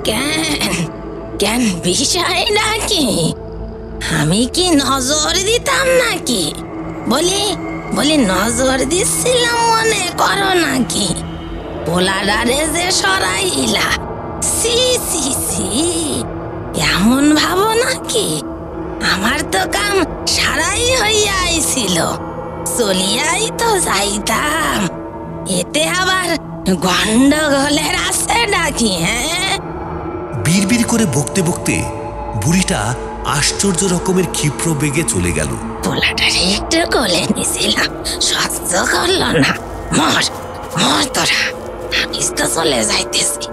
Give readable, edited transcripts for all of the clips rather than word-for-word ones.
কেন কেন বিষয় নাকি? আমি কি নজর দিতাম নাকি? বলি বলি নজর দিচ্ছিলাম মনে করো নাকি? পোলাডারে যে সরাইলা, সি সি সি, এমন ভাবো নাকি? আমার তো কাম সারাই হইয়া আইছিল, চলিয়াই তো যাইতাম। এতে আবার গন্ডগোলের আছে নাকি? হ্যাঁ, বিড়বিড় করে বকতে বকতে বুড়িটা আশ্চর্য রকমের ক্ষিপ্র বেগে চলে গেল। পোলাটারে একটু কোলে নিয়েছিলাম, সহ্য করলো না। মর মর তোরা, আমি তো চলে যাইতেছি।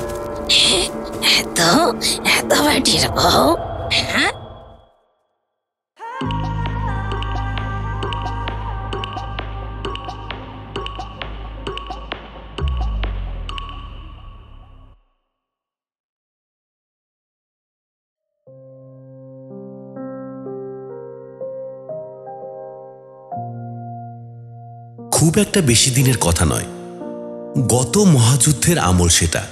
এত এত বাটির বউ, হ্যাঁ? খুব একটা বেশি দিনের কথা নয়, গত মহাযুদ্ধের আমল সেটা।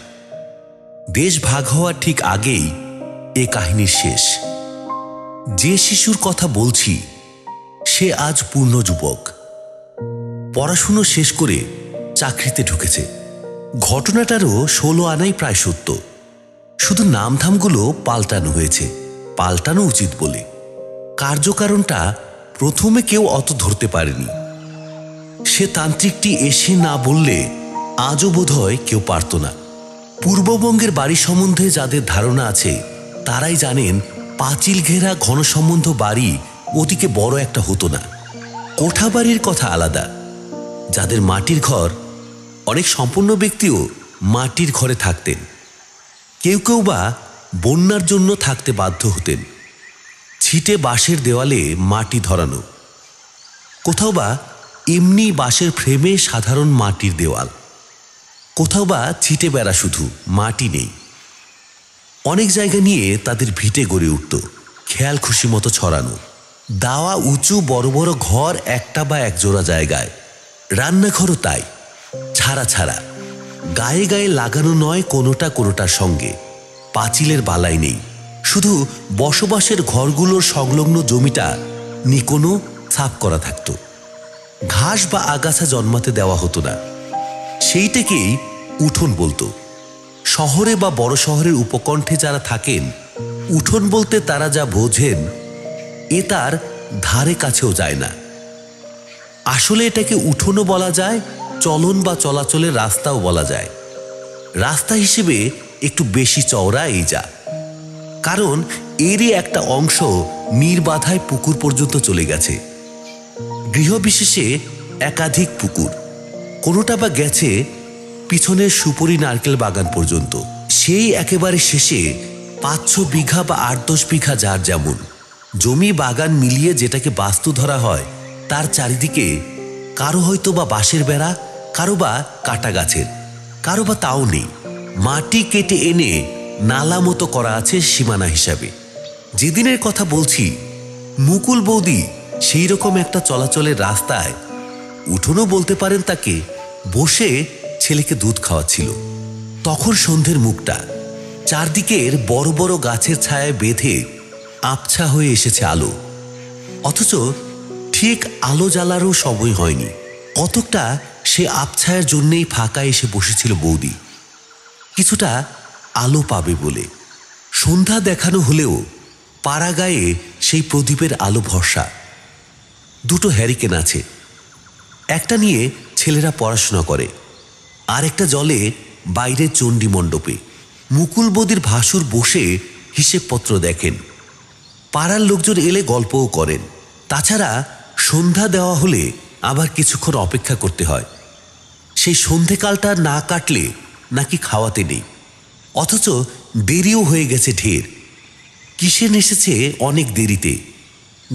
দেশ ভাগ হওয়ার ঠিক আগেই এ কাহিনীর শেষ। যে শিশুর কথা বলছি সে আজ পূর্ণ যুবক, পড়াশুনো শেষ করে চাকরিতে ঢুকেছে। ঘটনাটারও 16 আনাই প্রায় সত্য, শুধু নামধামগুলো পাল্টানো হয়েছে, পাল্টানো উচিত বলে। কার্যকারণটা প্রথমে কেউ অত ধরতে পারেনি। সে তান্ত্রিকটি এসে না বললে আজও বোধহয় কেউ পারত না। পূর্ববঙ্গের বাড়ি সম্বন্ধে যাদের ধারণা আছে তারাই জানেন, পাঁচিল ঘেরা ঘন সম্বন্ধ বাড়ি ওদিকে বড় একটা হতো না। কোঠা বাড়ির কথা আলাদা। যাদের মাটির ঘর, অনেক সম্পন্ন ব্যক্তিও মাটির ঘরে থাকতেন। কেউ কেউ বা বন্যার জন্য থাকতে বাধ্য হতেন। ছিটে বাঁশের দেওয়ালে মাটি ধরানো, কোথাও বা এমনি বাঁশের ফ্রেমে সাধারণ মাটির দেওয়াল, কোথাও বা ছিটে বেড়া, শুধু মাটি নেই। অনেক জায়গা নিয়ে তাদের ভিটে গড়ে উঠত, খেয়াল খুশি মতো ছড়ানো। দাওয়া উঁচু বড় বড় ঘর একটা বা এক জোড়া জায়গায়, রান্নাঘরও তাই, ছাড়া ছাড়া, গায়ে গায়ে লাগানো নয় কোনোটা কোনোটার সঙ্গে। পাঁচিলের বালাই নেই, শুধু বসবাসের ঘরগুলোর সংলগ্ন জমিটা নিকোনো ছাপ করা থাকত। ঘাস বা আগাছা জন্মাতে দেওয়া হতো না, সেইটাকেই উঠোন বলতো। শহরে বা বড় শহরের উপকণ্ঠে যারা থাকেন, উঠোন বলতে তারা যা বোঝেন এ তার ধারে কাছেও যায় না। আসলে এটাকে উঠোনও বলা যায়, চলন বা চলাচলের রাস্তাও বলা যায়। রাস্তা হিসেবে একটু বেশি চওড়া এই যা, কারণ এরই একটা অংশ নির্বাধায় পুকুর পর্যন্ত চলে গেছে। গৃহবিশেষে একাধিক পুকুর, কোনোটা বা গেছে পিছনের সুপুরি নারকেল বাগান পর্যন্ত। সেই একেবারে শেষে 5-6 বিঘা বা 8-10 বিঘা যার যেমন জমি বাগান মিলিয়ে যেটাকে বাস্তু ধরা হয়, তার চারিদিকে কারো হয়তো বা বাঁশের বেড়া, কারো বা কাটা গাছের, কারো বা তাও নেই। মাটি কেটে এনে নালা মতো করা আছে সীমানা হিসাবে। যেদিনের কথা বলছি, মুকুল বৌদি সেই রকম একটা চলাচলের রাস্তায়, উঠোনও বলতে পারেন তাকে, বসে ছেলেকে দুধ খাওয়াচ্ছিল। তখন সন্ধ্যের মুখটা চারদিকের বড় বড় গাছের ছায়ায় বেঁধে আবছা হয়ে এসেছে আলো, অথচ ঠিক আলো জ্বালারও সময় হয়নি। কতকটা সে আবছায়ার জন্যেই ফাঁকা এসে বসেছিল বৌদি, কিছুটা আলো পাবে বলে। সন্ধ্যা দেখানো হলেও পাড়া গায়ে সেই প্রদীপের আলো ভরসা। দুটো হ্যারিকেন আছে, একটা নিয়ে ছেলেরা পড়াশোনা করে, আর একটা জলে বাইরের চণ্ডী মণ্ডপে। মুকুল বৌদির ভাসুর বসে হিসেবপত্র দেখেন, পাড়ার লোকজন এলে গল্পও করেন। তাছাড়া সন্ধ্যা দেওয়া হলে আবার কিছুক্ষণ অপেক্ষা করতে হয়। সেই সন্ধেকালটা না কাটলে নাকি খাওয়াতে নেই, অথচ দেরিও হয়ে গেছে ঢের। কিসেন এসেছে অনেক দেরিতে,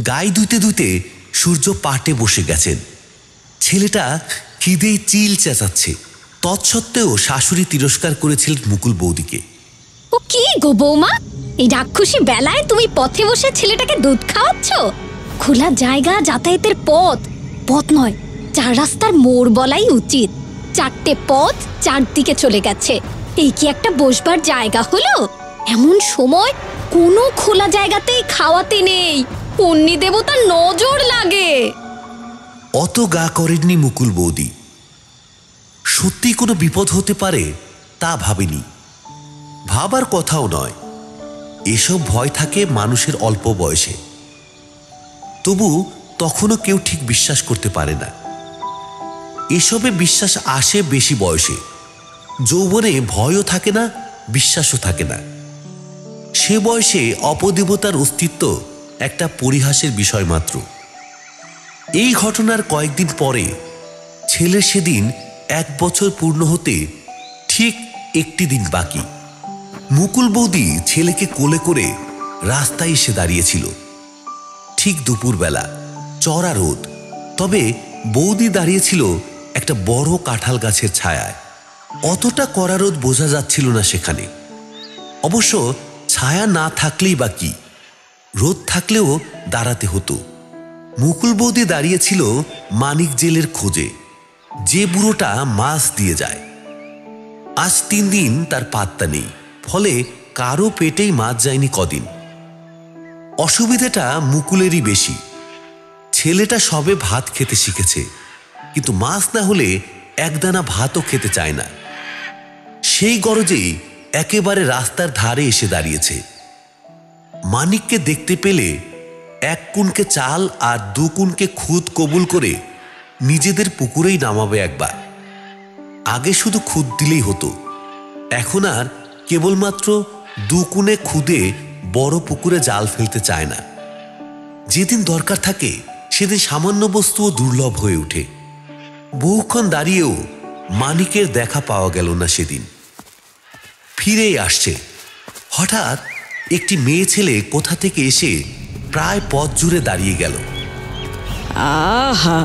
গায়ে ধুতে ধুতে সূর্য পাটে বসে গেছেন। ছেলেটা খিদেই চিল চেঁচাচ্ছে, তৎসত্ত্বেও শাশুড়ি তিরস্কার করেছিলেন মুকুল বৌদিকে। ও কি গো বৌমা, এই রাক্ষসী বেলায় তুমি পথে বসে ছেলেটাকে দুধ খাওয়াচ্ছ? খোলা জায়গা, যাতায়াতের পথ, পথ নয়, 4 রাস্তার মোড় বলাই উচিত। 4টে পথ 4 দিকে চলে গেছে, এই কি একটা বসবার জায়গা হলো? এমন সময় কোনো খোলা জায়গাতেই খাওয়াতে নেই, পন্নী দেবতার নজর লাগে। অত গা করেননি মুকুল বৌদি। সত্যি কোনো বিপদ হতে পারে তা ভাবেনি, ভাবার কথাও নয়। এসব ভয় থাকে মানুষের অল্প বয়সে, তবু তখনও কেউ ঠিক বিশ্বাস করতে পারে না। এসবে বিশ্বাস আসে বেশি বয়সে। যৌবনে ভয়ও থাকে না, বিশ্বাসও থাকে না। সে বয়সে অপদেবতার অস্তিত্ব একটা পরিহাসের বিষয় মাত্র। এই ঘটনার কয়েকদিন পরে ছেলের সেদিন 1 বছর পূর্ণ হতে ঠিক একটি দিন বাকি। মুকুল বৌদি ছেলেকে কোলে করে রাস্তায় এসে দাঁড়িয়েছিল। ঠিক দুপুরবেলা, চড়া রোদ, তবে বৌদি দাঁড়িয়েছিল একটা বড় কাঁঠাল গাছের ছায়ায়। অতটা কড়া রোদ বোঝা যাচ্ছিল না সেখানে। অবশ্য ছায়া না থাকলেই বা কি, রোদ থাকলেও দাঁড়াতে হতো। মুকুল বৌদি দাঁড়িয়েছিল মানিক জেলের খোঁজে, যে বুড়োটা মাছ দিয়ে যায়। আজ 3 দিন তার পাত্তা নেই, ফলে কারো পেটেই মাছ যায়নি কদিন। অসুবিধাটা মুকুলেরই বেশি। ছেলেটা সবে ভাত খেতে শিখেছে, কিন্তু মাছ না হলে একদানা ভাতও খেতে চায় না। সেই গরজেই একেবারে রাস্তার ধারে এসে দাঁড়িয়েছে। মানিককে দেখতে পেলে 1 কুনকে চাল আর 2 কুনকে খুদ কবুল করে নিজেদের পুকুরেই নামাবে একবার। আগে শুধু খুদ দিলেই হতো, এখন আর কেবলমাত্র 2 কুনে খুদে বড় পুকুরে জাল ফেলতে চায় না। যেদিন দরকার থাকে সেদিন সামান্য বস্তুও দুর্লভ হয়ে ওঠে। বহুক্ষণ দাঁড়িয়েও মানিকের দেখা পাওয়া গেল না সেদিন। ফিরেই আসছে। হঠাৎ একটি মেয়ে ছেলে কোথা থেকে এসে প্রায় পথ জুড়ে দাঁড়িয়ে গেল। আহা,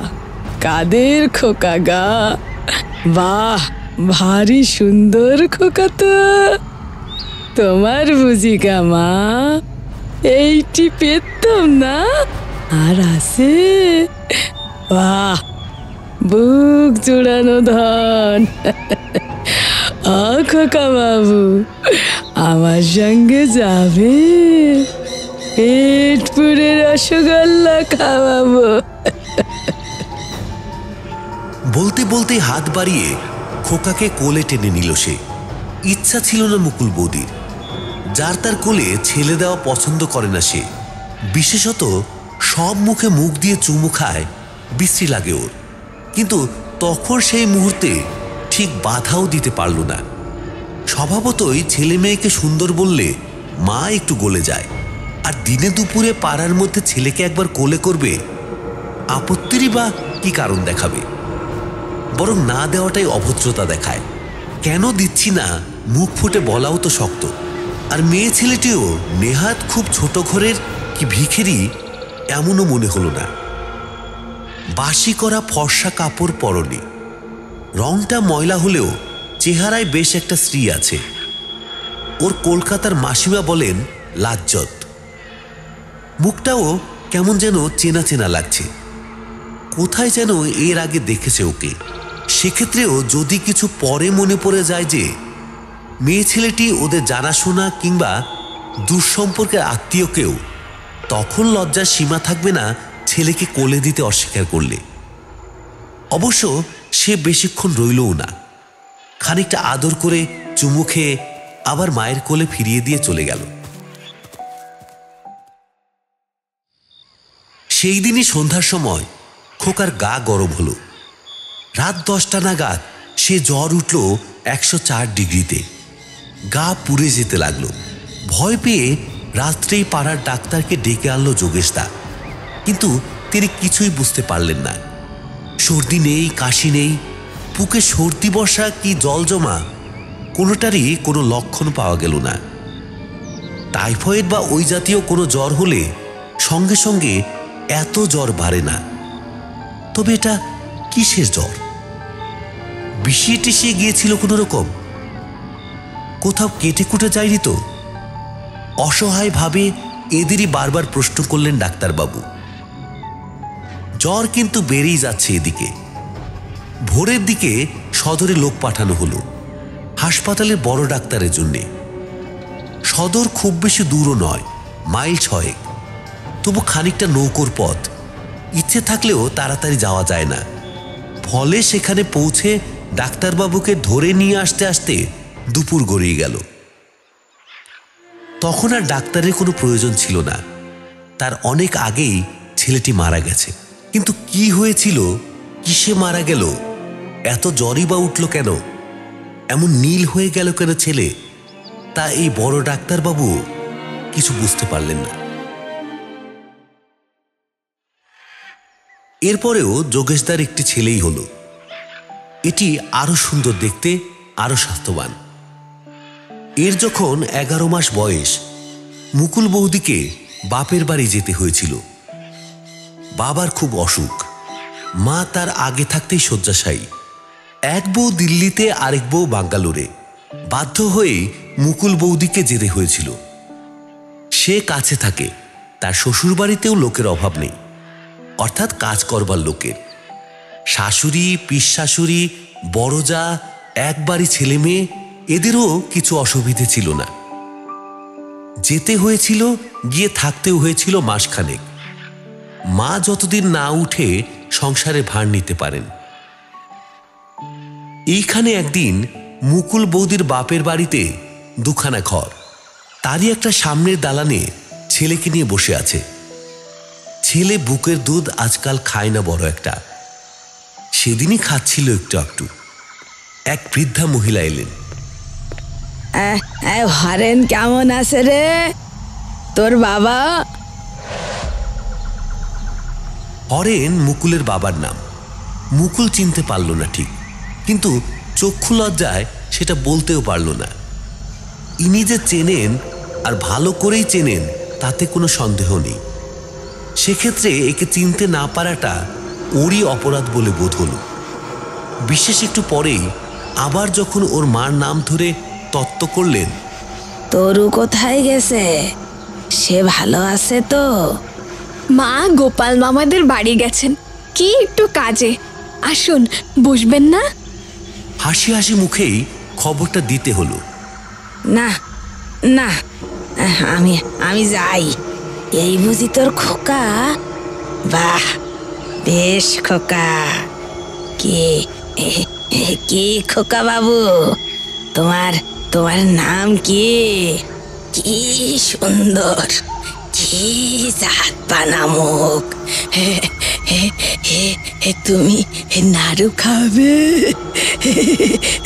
কাদের খোকা গা, বাহ, ভারী সুন্দর খোকা তো। তোমার বুঝি গা মা, এইটি পেতাম না আর আছে। বাহ, বুক জোড়ানো ধন। খোকা বাবু, আমার সঙ্গে যাবে, পেট পুরে রসগোল্লা খাওয়াবো। বলতে বলতে হাত বাড়িয়ে খোকাকে কোলে টেনে নিল সে। ইচ্ছা ছিল না মুকুল বৌদির, যার তার কোলে ছেলে দেওয়া পছন্দ করে না সে। বিশেষত সব মুখে মুখ দিয়ে চুমু খায়, বিশ্রী লাগে ওর। কিন্তু তখন সেই মুহূর্তে ঠিক বাধাও দিতে পারল না। স্বভাবতই ছেলে মেয়েকে সুন্দর বললে মা একটু গলে যায়, আর দিনে দুপুরে পাড়ার মধ্যে ছেলেকে একবার কোলে করবে, আপত্তিরই বা কি কারণ দেখাবে? বরং না দেওয়াটাই অভদ্রতা দেখায়। কেন দিচ্ছি না মুখ ফুটে বলাও তো শক্ত। আর মেয়ে ছেলেটিও নেহাত খুব ছোট ঘরের কি ভিখেরি এমনও মনে হলো না। বাসি করা ফর্সা কাপড় পরনে, রংটা ময়লা হলেও চেহারায় বেশ একটা শ্রী আছে। ওর কলকাতার মাসিমা বলেন লাজ্জত। মুখটাও কেমন যেন চেনা চেনা লাগছে, কোথায় যেন এর আগে দেখেছে ওকে। সেক্ষেত্রেও যদি কিছু পরে মনে পড়ে যায় যে মেয়ে ছেলেটি ওদের জানাশোনা কিংবা দুঃসম্পর্কের আত্মীয় কেউ, তখন লজ্জার সীমা থাকবে না ছেলেকে কোলে দিতে অস্বীকার করলে। অবশ্য সে বেশিক্ষণ রইলও না। খানিকটা আদর করে চুমু খেয়ে আবার মায়ের কোলে ফিরিয়ে দিয়ে চলে গেল। সেই দিনই সন্ধ্যার সময় খোকার গা গরম হলো। রাত 10টা নাগাদ সে জ্বর উঠল 104 ডিগ্রিতে। গা পুড়ে যেতে লাগলো। ভয় পেয়ে রাত্রেই পাড়ার ডাক্তারকে ডেকে আনলো যোগেশদা, কিন্তু তিনি কিছুই বুঝতে পারলেন না। সর্দি নেই, কাশি নেই, বুকে সর্দি বসা কি জল জমা, কোনোটারই কোনো লক্ষণ পাওয়া গেল না। টাইফয়েড বা ওই জাতীয় কোনো জ্বর হলে সঙ্গে সঙ্গে এত জ্বর বাড়ে না। তবে এটা কিসের জ্বর? বিষিয়ে টিসিয়ে গিয়েছিল কোনো রকম? কোথাও কেটে কুটে যায়নি তো? অসহায় ভাবে এদেরই বারবার প্রশ্ন করলেন ডাক্তারবাবু। জ্বর কিন্তু বেড়েই যাচ্ছে এদিকে। ভোরের দিকে সদরে লোক পাঠানো হলো হাসপাতালের বড় ডাক্তারের জন্যে। সদর খুব বেশি দূরও নয়, মাইল 6। তবু খানিকটা নৌকোর পথ, ইচ্ছে থাকলেও তাড়াতাড়ি যাওয়া যায় না। ফলে সেখানে পৌঁছে ডাক্তারবাবুকে ধরে নিয়ে আসতে আসতে দুপুর গড়িয়ে গেল। তখন আর ডাক্তারের কোনো প্রয়োজন ছিল না, তার অনেক আগেই ছেলেটি মারা গেছে। কিন্তু কি হয়েছিল, কিসে মারা গেল, এত জ্বরই বা উঠল কেন, এমন নীল হয়ে গেল কেন ছেলে, তা এই বড় ডাক্তারবাবু কিছু বুঝতে পারলেন না। এরপরেও যোগেশদার একটি ছেলেই হলো। এটি আরো সুন্দর দেখতে, আরো স্বাস্থ্যবান। এর যখন 11 মাস বয়স, মুকুল বৌদিকে বাপের বাড়ি যেতে হয়েছিল। বাবার খুব অসুখ, মা তার আগে থাকতেই শয্যাশায়ী। এক বউ দিল্লিতে, আরেক বউ বাঙ্গালোরে। বাধ্য হয়ে মুকুল বৌদিকে যেতে হয়েছিল। সে কাছে থাকে, তার শ্বশুর বাড়িতেও লোকের অভাব নেই, অর্থাৎ কাজ করবার লোকের। শাশুড়ি, পিস শাশুড়ি, বড় যা, একবারই ছেলে মেয়ে, এদেরও কিছু অসুবিধে ছিল না। যেতে হয়েছিল, গিয়ে থাকতেও হয়েছিল মাসখানেক। মা যতদিন না উঠে সংসারে ভার নিতে পারেন। এইখানে একদিন মুকুল বৌদির বাপের বাড়িতে 2খানা ঘর, তারই একটা সামনের দালানে ছেলেকে নিয়ে বসে আছে। ছেলে বুকের দুধ আজকাল খায় না বড় একটা, সেদিনই খাচ্ছিল একটু একটু। এক বৃদ্ধা মহিলা এলেন। হরেন কেমন আছে রে তোর বাবা? হরেন মুকুলের বাবার নাম। মুকুল চিনতে পারল না ঠিক, কিন্তু চক্ষু লজ্জায় সেটা বলতেও পারল না। ইনি যে চেনেন, আর ভালো করেই চেনেন, তাতে কোনো সন্দেহ নেই। সেক্ষেত্রে একে চিনতে না পারাটা ওরই অপরাধ বলে বোধ হল। বিশেষ একটু পরেই আবার যখন ওর মার নাম ধরে তত্ত্ব করলেন, তরু কোথায় গেছে? সে ভালো আছে তো? মা গোপাল মামাদের বাড়ি গেছেন, কি একটু কাজে। আসুন, বসবেন না? হাসি হাসি মুখেই খবরটা দিতে হলো। না না, আমি আমি যাই। এই বুঝি তোর খোকা? বাহ, বেশ খোকা। কে কে খোকা বাবু? তোমার তোমার নাম কি? কি সুন্দর, কি জাত পানা মুখ। তুমি নাড়ু খাবে?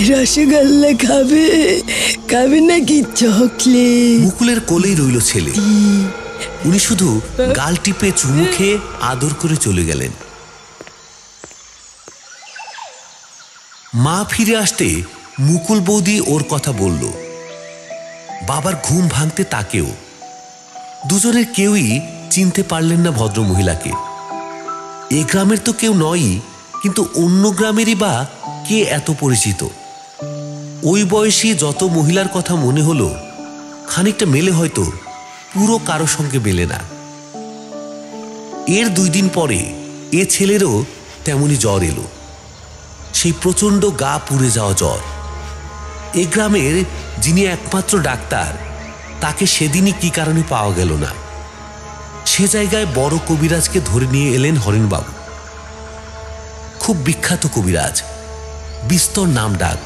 রসগোল্লা খাবে? খাবে নাকি চকলেট? মুকুলের কোলেই রইল ছেলে। উনি শুধু গাল টিপে চুমু খেয়ে আদর করে চলে গেলেন। মা ফিরে আসতে মুকুল বৌদি ওর কথা বলল। বাবার ঘুম ভাঙতে তাকেও। দুজনের কেউই চিনতে পারলেন না ভদ্র মহিলাকে। এ গ্রামের তো কেউ নয়ই, কিন্তু অন্য গ্রামেরই বা কে এত পরিচিত? ওই বয়সী যত মহিলার কথা মনে হলো, খানিকটা মেলে হয়তো, পুরো কারো সঙ্গে মেলে না। এর 2 দিন পরে এ ছেলেরও তেমনি জ্বর এলো, সেই প্রচণ্ড গা পুড়ে যাওয়া জ্বর। এ গ্রামের যিনি একমাত্র ডাক্তার, তাকে সেদিনই কি কারণে পাওয়া গেল না। সে জায়গায় বড় কবিরাজকে ধরে নিয়ে এলেন হরেনবাবু। খুব বিখ্যাত কবিরাজ, বিস্তর নাম ডাক,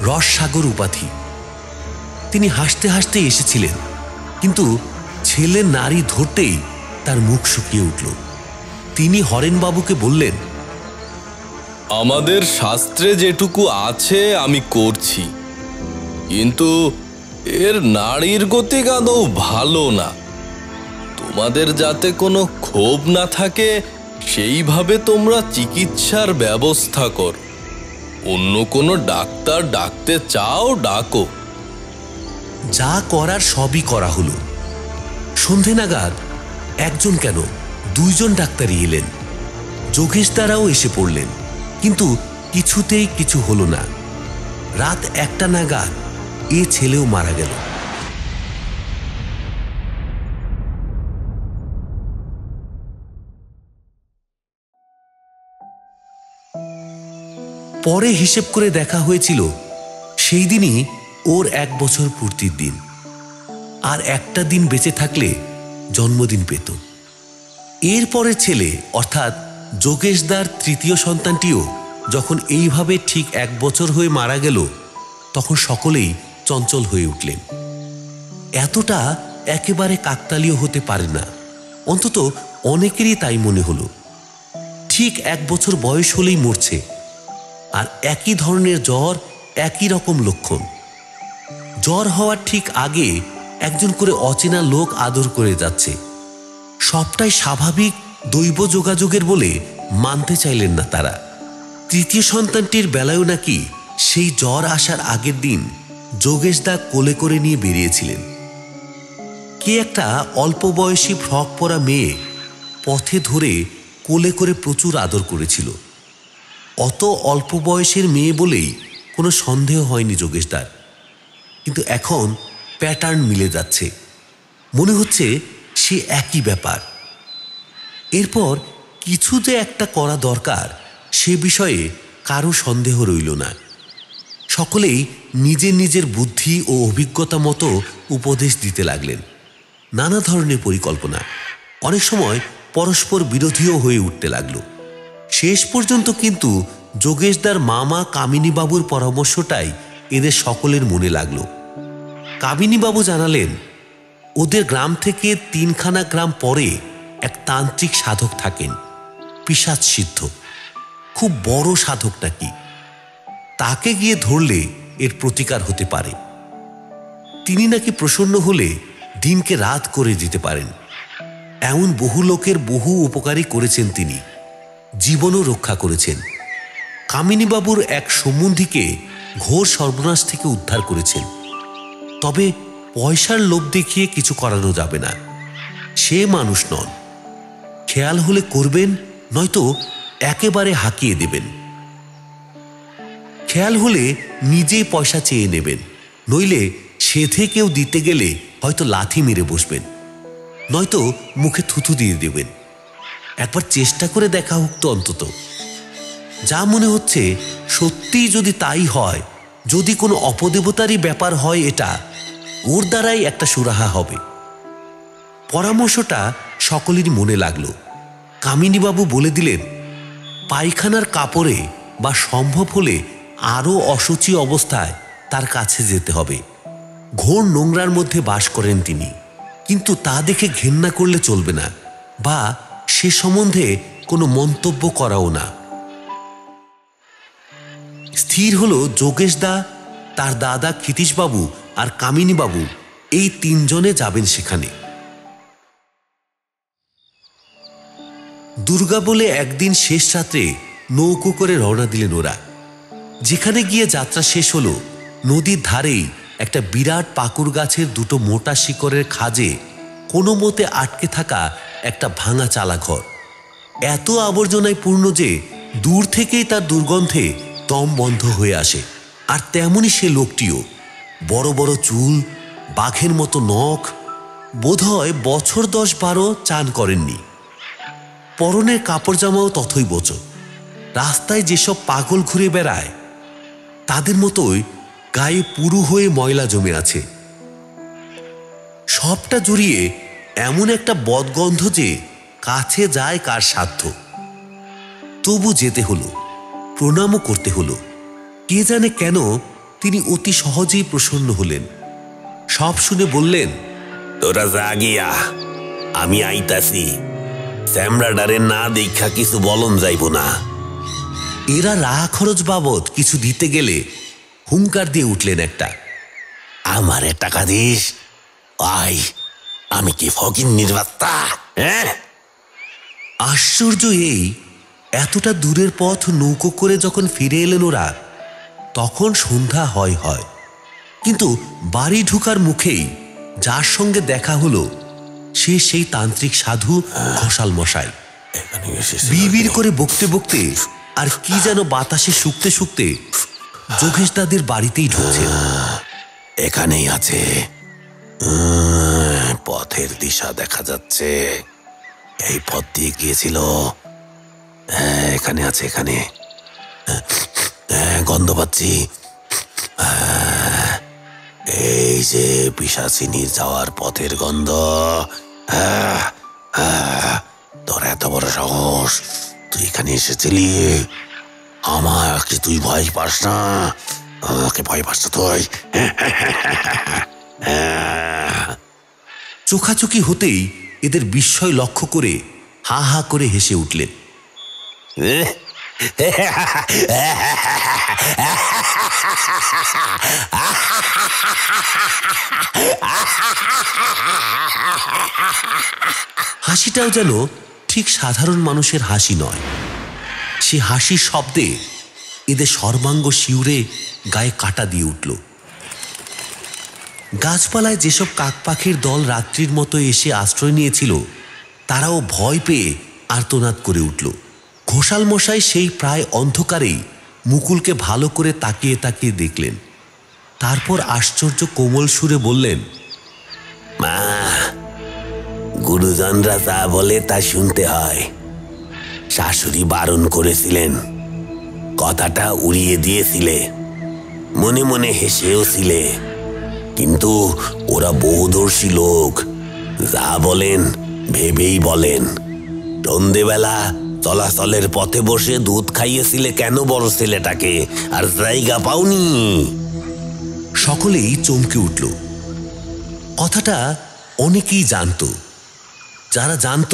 রসসাগর উপাধি। তিনি হাসতে হাসতে এসেছিলেন, কিন্তু ছেলে নারী ধরতেই তার মুখ শুকিয়ে উঠল। তিনি হরেনবাবুকে বললেন, আমাদের শাস্ত্রে যেটুকু আছে আমি করছি, কিন্তু এর নাড়ির গতি আদৌ ভালো না। তোমাদের যাতে কোনো ক্ষোভ না থাকে সেইভাবে তোমরা চিকিৎসার ব্যবস্থা কর। অন্য কোনো ডাক্তার ডাকতে চাও ডাকো। যা করার সবই করা হলো। সন্ধে নাগাদ একজন কেন 2 জন ডাক্তারই এলেন। যোগেশ দ্বারাও এসে পড়লেন, কিন্তু কিছুতেই কিছু হলো না। রাত 1টা নাগাদ এ ছেলেও মারা গেল। পরে হিসেব করে দেখা হয়েছিল, সেই দিনই ওর 1 বছর পূর্তির দিন। আর একটা দিন বেঁচে থাকলে জন্মদিন পেত। এরপরে ছেলে অর্থাৎ যোগেশদার তৃতীয় সন্তানটিও যখন এইভাবে ঠিক 1 বছর হয়ে মারা গেল, তখন সকলেই চঞ্চল হয়ে উঠলেন। এতটা একেবারে কাকতালীয় হতে পারে না, অন্তত অনেকেরই তাই মনে হলো। ঠিক 1 বছর বয়স হলেই মরছে, আর একই ধরনের জ্বর, একই রকম লক্ষণ। জ্বর হওয়ার ঠিক আগে একজন করে অচেনা লোক আদর করে যাচ্ছে। সবটাই স্বাভাবিক দৈব যোগাযোগের বলে মানতে চাইলেন না তারা। তৃতীয় সন্তানটির বেলায়ও নাকি সেই জ্বর আসার আগের দিন যোগেশদা কোলে করে নিয়ে বেরিয়েছিলেন। কে একটা অল্প বয়সী ফ্রক পরা মেয়ে পথে ধরে কোলে করে প্রচুর আদর করেছিল। অত অল্প বয়সের মেয়ে বলেই কোনো সন্দেহ হয়নি যোগেশদার, কিন্তু এখন প্যাটার্ন মিলে যাচ্ছে, মনে হচ্ছে সে একই ব্যাপার। এরপর কিছু যে একটা করা দরকার সে বিষয়ে কারো সন্দেহ রইল না। সকলেই নিজের নিজের বুদ্ধি ও অভিজ্ঞতা মতো উপদেশ দিতে লাগলেন। নানা ধরনের পরিকল্পনা, অনেক সময় পরস্পর বিরোধীও হয়ে উঠতে লাগল। শেষ পর্যন্ত কিন্তু যোগেশদার মামা কামিনীবাবুর পরামর্শটাই এদের সকলের মনে লাগল। কামিনীবাবু জানালেন, ওদের গ্রাম থেকে 3খানা গ্রাম পরে এক তান্ত্রিক সাধক থাকেন, পিশাচ সিদ্ধ, খুব বড় সাধক নাকি। তাকে গিয়ে ধরলে এর প্রতিকার হতে পারে। তিনি নাকি প্রসন্ন হলে দিনকে রাত করে দিতে পারেন। এমন বহু লোকের বহু উপকারী করেছেন তিনি, জীবনও রক্ষা করেছেন। কামিনীবাবুর এক সম্বন্ধীকে ঘোর সর্বনাশ থেকে উদ্ধার করেছেন। তবে পয়সার লোভ দেখিয়ে কিছু করানো যাবে না, সে মানুষ নন। খেয়াল হলে করবেন, নয়তো একেবারে হাঁকিয়ে দেবেন। খেয়াল হলে নিজেই পয়সা চেয়ে নেবেন, নইলে সেধে কেউ দিতে গেলে হয়তো লাথি মেরে বসবেন, নয়তো মুখে থুথু দিয়ে দেবেন। একবার চেষ্টা করে দেখা হোক তো অন্তত। যা মনে হচ্ছে সত্যিই যদি তাই হয়, যদি কোনো অপদেবতারই ব্যাপার হয়, এটা ওর দ্বারাই একটা সুরাহা হবে। পরামর্শটা সকলেরই মনে লাগলো। কামিনীবাবু বলে দিলেন, পায়খানার কাপড়ে বা সম্ভব হলে আরও অসুচি অবস্থায় তার কাছে যেতে হবে। ঘোর নোংরার মধ্যে বাস করেন তিনি, কিন্তু তা দেখে ঘেন্না করলে চলবে না, বা সে সম্বন্ধে কোনো মন্তব্য করাও না। স্থির হলো যোগেশদা, তার দাদা ক্ষিতীশবাবু আর কামিনীবাবু এই 3 জনে যাবেন সেখানে। দুর্গা বলে একদিন শেষ রাত্রে নৌকো করে রওনা দিলেন ওরা। যেখানে গিয়ে যাত্রা শেষ হলো, নদীর ধারেই একটা বিরাট পাকুর গাছের 2টো মোটা শিকড়ের খাজে কোনো মতে আটকে থাকা একটা ভাঙা চালাঘর। এত আবর্জনায় পূর্ণ যে দূর থেকেই তার দুর্গন্ধে দম বন্ধ হয়ে আসে। আর তেমনই সে লোকটিও, বড় বড় চুল, বাঘের মতো নখ, বোধহয় বছর 10-12 চান করেননি। পরনের কাপড় জামাও তথৈবচ। রাস্তায় যেসব পাগল ঘুরে বেড়ায় তাদের মতোই গায়ে পুরু হয়ে ময়লা জমে আছে। সবটা জড়িয়ে এমন একটা বদগন্ধ যে কাছে যায় কার সাধ্য। তবু যেতে হলো, প্রণামও করতে হলো। কে জানে কেন তিনি অতি সহজেই প্রসন্ন হলেন। সব শুনে বললেন, তোরা যা গিয়া, আমি আইতাছি। স্যামরাডারে না দেখা কিছু বলন যাইব না। এরা রাহা খরচ বাবদ কিছু দিতে গেলে হুঙ্কার দিয়ে উঠলেন একটা, আমারে টাকা দিস, আই আমি কি ফকির নির্বাত্তা? হ্যাঁ, আশ্চর্য এই, এতটা দূরের পথ নৌকো করে যখন ফিরে এলেন ওরা, তখন সন্ধ্যা হয়। কিন্তু বাড়ি ঢুকার মুখেই যার সঙ্গে দেখা হলো সে সেই তান্ত্রিক সাধু ঘোষাল মশাই। বিড়বিড় করে বকতে বকতে আর কি যেন বাতাসে শুকতে শুকতে যোগেশদাদের বাড়িতেই ঢুকছে। এখানেই আছে, পথের দিশা দেখা যাচ্ছে, এই পথ দিয়ে গিয়েছিল। এখানে আছে, এখানে গন্ধ পাচ্ছি। এই যে পিশাচিনীর যাওয়ার পথের গন্ধ। তোর এত বড় সাহস, তুই এখানে এসেছিলি? আমাকে তুই ভয় পাস না? আমাকে ভয় পাস না তুই? চোখাচোখি হতেই এদের বিস্ময় লক্ষ্য করে হা হা করে হেসে উঠলেন। হাসিটাও যেন ঠিক সাধারণ মানুষের হাসি নয়। সে হাসির শব্দে এদের সর্বাঙ্গ শিউরে গায়ে কাটা দিয়ে উঠল। গাছপালায় যেসব কাকপাখির দল রাত্রির মতো এসে আশ্রয় নিয়েছিল, তারাও ভয় পেয়ে আর্তনাদ করে উঠল। ঘোষাল মশাই সেই প্রায় অন্ধকারেই মুকুলকে ভালো করে তাকিয়ে তাকিয়ে দেখলেন। তারপর আশ্চর্য কোমল সুরে বললেন, মা, গুরুজনরা যা বলে তা শুনতে হয়। শাশুড়ি বারণ করেছিলেন, কথাটা উড়িয়ে দিয়েছিলে, মনে মনে হেসেও ছিলে, কিন্তু ওরা বহুদর্শী লোক, যা বলেন ভেবেই বলেন। সন্ধেবেলা চলাচলের পথে বসে দুধ খাইয়েছিলে কেন বড় ছেলেটাকে, আর জায়গা পাওনি? সকলেই চমকে উঠল। কথাটা অনেকেই জানত, যারা জানত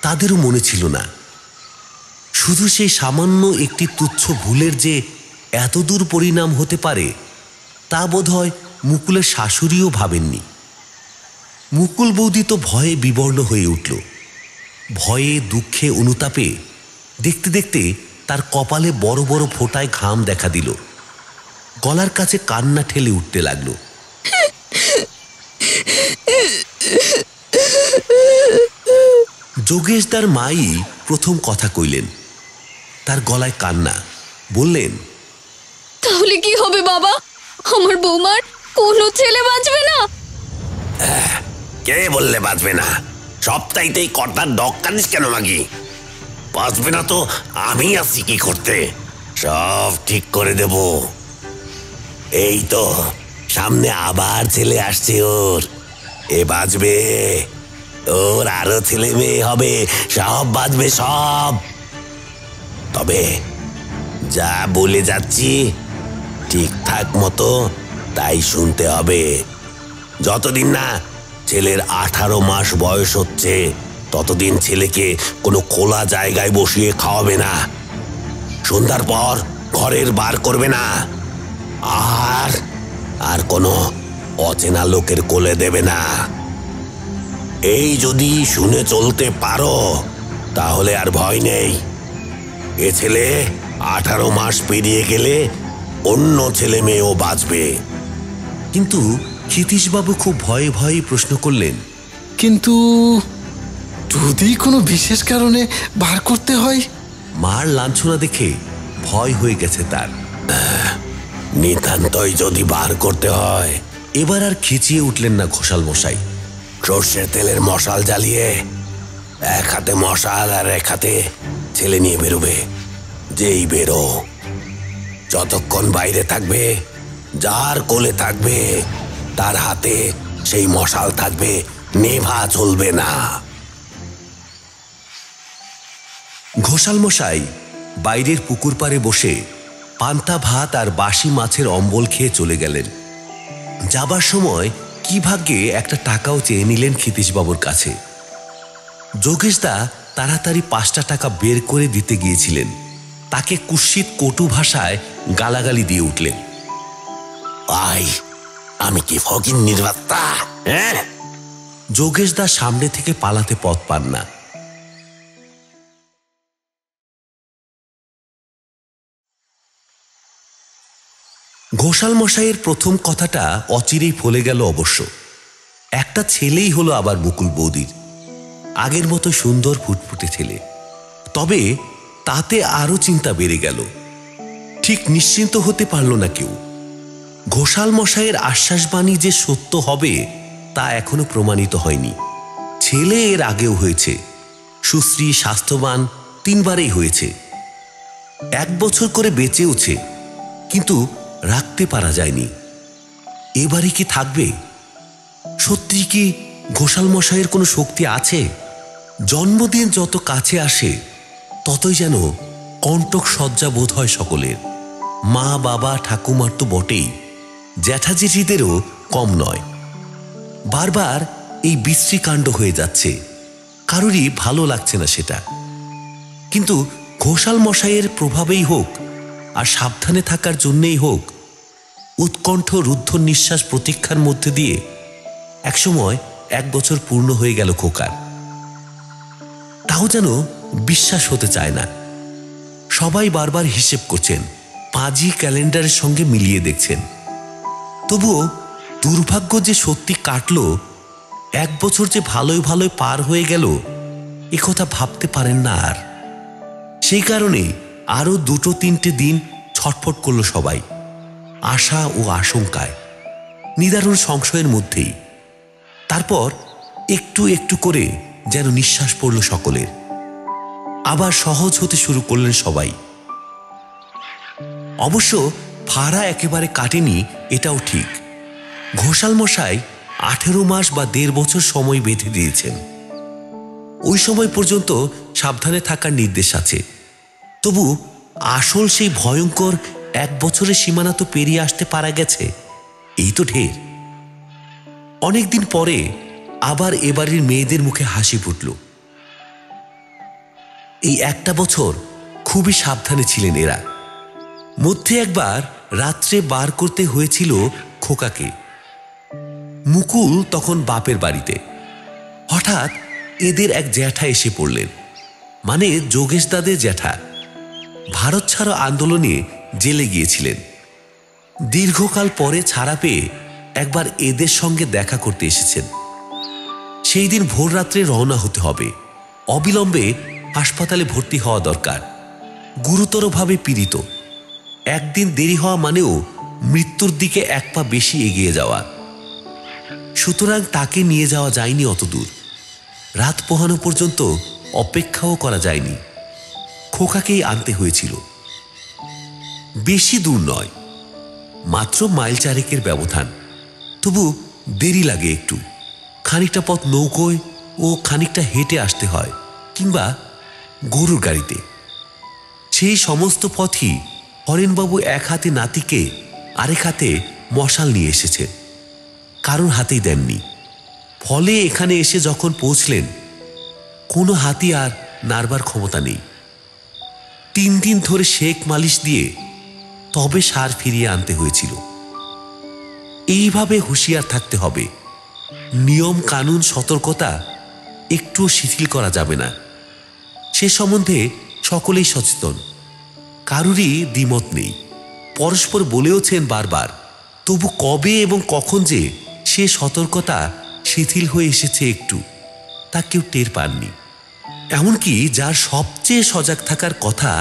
তাদেরও মনে ছিল না। শুধু সেই সামান্য একটি তুচ্ছ ভুলের যে এতদূর পরিণাম হতে পারে, তা বোধহয় মুকুলের শাশুড়িও ভাবেননি। মুকুল বৌদি তো ভয়ে বিবর্ণ হয়ে উঠল। ভয়ে দুঃখে অনুতাপে দেখতে দেখতে তার কপালে বড় বড় ফোঁটায় ঘাম দেখা দিল। গলার কাছে কান্না ঠেলে উঠতে লাগলো। যোগেশদার মাই প্রথম কথা কইলেন। তার গলায় কান্না, বললেন, তাহলে কি হবে বাবা? আমার বৌমার কোনো ছেলে বাঁচবে না? কে বললে বাঁচবে না? সবটাইতেই কর্তার ডক কানিস কেন মাগি? বাঁচবে না তো আমি আছি কি করতে? সব ঠিক করে দেব। এই তো সামনে আবার ছেলে আসছে ওর, এ বাঁচবে। ওর আরো ছেলে মেয়ে হবে, সব বাঁচবে সব। তবে যা বলে যাচ্ছি ঠিকঠাক মতো তাই শুনতে হবে। যতদিন না ছেলের 18 মাস বয়স হচ্ছে, ততদিন ছেলেকে কোনো খোলা জায়গায় বসিয়ে খাওয়াবে না। সন্ধ্যার পর ঘরের বার করবে না। আর কোনো অচেনা লোকের কোলে দেবে না। এই যদি শুনে চলতে পারো, তাহলে আর ভয় নেই। এ ছেলে 18 মাস পেরিয়ে গেলে অন্য ছেলে মেয়েও বাঁচবে। কিন্তু ক্ষিতীশবাবু খুব ভয়ে ভয়ে প্রশ্ন করলেন, কিন্তু যদি কোনো বিশেষ কারণে বার করতে হয়? মার লাঞ্ছনা দেখে ভয় হয়ে গেছে তার। নিতান্তই যদি বার করতে হয়। এবার আর খিচিয়ে উঠলেন না ঘোষাল মশাই। সর্ষের তেলের মশাল জ্বালিয়ে এক হাতে মশাল আর এক হাতে ছেলে নিয়ে বেরোবে। যেই বেরো, যতক্ষণ বাইরে থাকবে, যার কোলে থাকবে তার হাতে সেই মশাল থাকবে, নেভা চলবে না। ঘোষাল মশাই বাইরের পুকুর পাড়ে বসে পান্তা ভাত আর বাসি মাছের অম্বল খেয়ে চলে গেলেন। যাবার সময় কি ভাগ্যে একটা টাকাও চেয়ে নিলেন ক্ষিতীশবাবুর কাছে। যোগেশদা তাড়াতাড়ি 5টা টাকা বের করে দিতে গিয়েছিলেন। তাকে কুৎসিত কটু ভাষায় গালাগালি দিয়ে উঠলেন, আমি কি ফকির নির্বাত্তা? যোগেশদা সামনে থেকে পালাতে পথ পান না। ঘোষাল মশাইয়ের প্রথম কথাটা অচিরেই ফলে গেল অবশ্য। একটা ছেলেই হলো আবার মুকুল বৌদির, আগের মতো সুন্দর ফুটফুটে ছেলে। তবে তাতে আরো চিন্তা বেড়ে গেল। ঠিক নিশ্চিন্ত হতে পারল না কেউ। ঘোষাল মশাইয়ের আশ্বাসবাণী যে সত্য হবে তা এখনো প্রমাণিত হয়নি। ছেলে এর আগেও হয়েছে, সুশ্রী স্বাস্থ্যবান 3 বারেই হয়েছে। 1 বছর করে বেঁচেওছে, কিন্তু রাখতে পারা যায়নি। এবারে কি থাকবে? সত্যি কি ঘোষাল মশাইয়ের কোনো শক্তি আছে? জন্মদিন যত কাছে আসে ততই যেন কণ্টক সজ্জা বোধ হয় সকলের। মা বাবা ঠাকুমার তো বটেই, জ্যাঠা জেঠিদেরও কম নয়। বারবার এই বিশ্রী কাণ্ড হয়ে যাচ্ছে, কারোরই ভালো লাগছে না সেটা। কিন্তু ঘোষাল মশাইয়ের প্রভাবেই হোক আর সাবধানে থাকার জন্যেই হোক, উৎকণ্ঠ রুদ্ধ নিঃশ্বাস প্রতীক্ষার মধ্যে দিয়ে একসময় 1 বছর পূর্ণ হয়ে গেল খোকার। তাও যেন বিশ্বাস হতে চায় না। সবাই বারবার হিসেব করছেন, পাঁজি ক্যালেন্ডারের সঙ্গে মিলিয়ে দেখছেন। তবুও দুর্ভাগ্য যে সত্যি কাটল, 1 বছর যে ভালোই ভালোই পার হয়ে গেল, একথা ভাবতে পারেন না আর। সেই কারণে আরো 2-3টে দিন ছটফট করল সবাই, আশা ও আশঙ্কায়, নিদারুণ সংশয়ের মধ্যেই। তারপর একটু একটু করে যেন নিঃশ্বাস পড়ল সকলের। আবার সহজ হতে শুরু করলেন সবাই। অবশ্য ফাড়া একেবারে কাটেনি এটাও ঠিক। ঘোষাল মশাই 18 মাস বা 1.5 বছর সময় বেঁধে দিয়েছেন। ওই সময় পর্যন্ত সাবধানে থাকার নির্দেশ আছে। তবু আসল সেই ভয়ঙ্কর 1 বছরের সীমানা তো পেরিয়ে আসতে পারা গেছে, এই তো ঢের। অনেকদিন পরে আবার এবারের মেয়েদের মুখে হাসি ফুটল। এই 1টা বছর খুবই সাবধানে ছিলেন এরা। মধ্যে একবার রাত্রে বার করতে হয়েছিল খোকাকে। মুকুল তখন বাপের বাড়িতে। হঠাৎ এদের এক জ্যাঠা এসে পড়লেন, মানে যোগেশ দাদের জ্যাঠা। ভারত ছাড়ো আন্দোলনে জেলে গিয়েছিলেন। দীর্ঘকাল পরে ছাড়া পেয়ে একবার এদের সঙ্গে দেখা করতে এসেছেন। সেই দিন ভোর রাত্রে রওনা হতে হবে। অবিলম্বে হাসপাতালে ভর্তি হওয়া দরকার। গুরুতরভাবে পীড়িত। একদিন দেরি হওয়া মানেও মৃত্যুর দিকে 1 পা বেশি এগিয়ে যাওয়া। সুতরাং তাকে নিয়ে যাওয়া যায়নি অত দূর। রাত পোহানো পর্যন্ত অপেক্ষাও করা যায়নি। খোকাকেই আনতে হয়েছিল। বেশি দূর নয়, মাত্র মাইল 4 ব্যবধান। তবু দেরি লাগে একটু। খানিকটা পথ নৌকোয় ও খানিকটা হেঁটে আসতে হয়, কিংবা গরুর গাড়িতে। সেই সমস্ত পথই হরেনবাবু এক হাতে নাতিকে, আরেক হাতে মশাল নিয়ে এসেছে, কারোর হাতেই দেননি। ফলে এখানে এসে যখন পৌঁছলেন, কোনো হাতি আর নাড়বার ক্ষমতা নেই। 3 দিন ধরে শেক মালিশ দিয়ে তবে সার ফিরিয়ে আনতে হয়েছিল। এইভাবে হুঁশিয়ার থাকতে হবে। নিয়ম কানুন সতর্কতা একটুও শিথিল করা যাবে না। সে সম্বন্ধে সকলেই সচেতন, কারুরই দ্বিমত নেই। পরস্পর বলেওছেন বারবার। তবু কবে এবং কখন যে সে সতর্কতা শিথিল হয়ে এসেছে একটু, তা কেউ টের পাননি। এমনকি যার সবচেয়ে সজাগ থাকার কথা,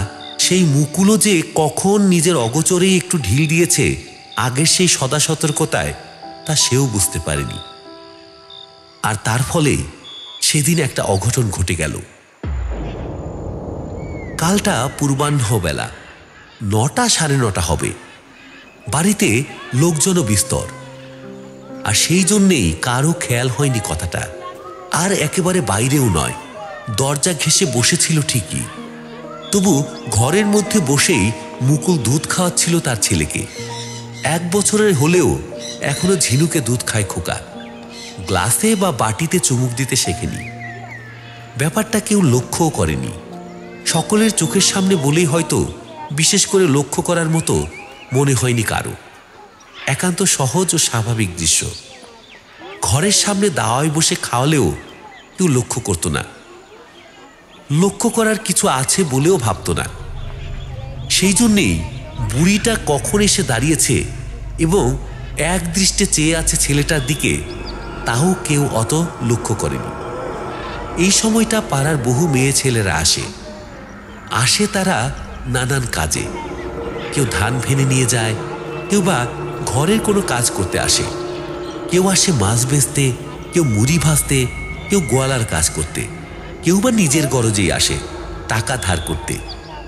সেই মুকুলও যে কখন নিজের অগোচরেই একটু ঢিল দিয়েছে আগের সেই সদা সতর্কতায়, তা সেও বুঝতে পারেনি। আর তার ফলে সেদিন একটা অঘটন ঘটে গেল। কালটা পূর্বাহ্নবেলা, 9টা 9:30 হবে। বাড়িতে লোকজনও বিস্তর, আর সেই জন্যেই কারো খেয়াল হয়নি কথাটা। আর একেবারে বাইরেও নয়, দরজা ঘেঁষে বসেছিল ঠিকই। তবু ঘরের মধ্যে বসেই মুকুল দুধ খাওয়াচ্ছিল তার ছেলেকে। 1 বছরের হলেও এখনো ঝিনুকে দুধ খায় খোকা। গ্লাসে বা বাটিতে চুমুক দিতে শেখেনি। ব্যাপারটা কেউ লক্ষ্যও করেনি। সকলের চোখের সামনে বলেই হয়তো বিশেষ করে লক্ষ্য করার মতো মনে হয়নি কারো। একান্ত সহজ ও স্বাভাবিক দৃশ্য। ঘরের সামনে দাওয়ায় বসে খাওয়ালেও কেউ লক্ষ্য করত না। লক্ষ্য করার কিছু আছে বলেও ভাবত না। সেই জন্যেই বুড়িটা কখন এসে দাঁড়িয়েছে এবং এক দৃষ্টে চেয়ে আছে ছেলেটার দিকে, তাও কেউ অত লক্ষ্য করেনি। এই সময়টা পাড়ার বহু মেয়ে ছেলেরা আসে তারা নানান কাজে। কেউ ধান ভেনে নিয়ে যায়, কেউ বা ঘরের কোনো কাজ করতে আসে, কেউ আসে মাছ বেচতে, কেউ মুড়ি ভাজতে, কেউ গোয়ালার কাজ করতে, কেউ বা নিজের গরজেই আসে টাকা ধার করতে,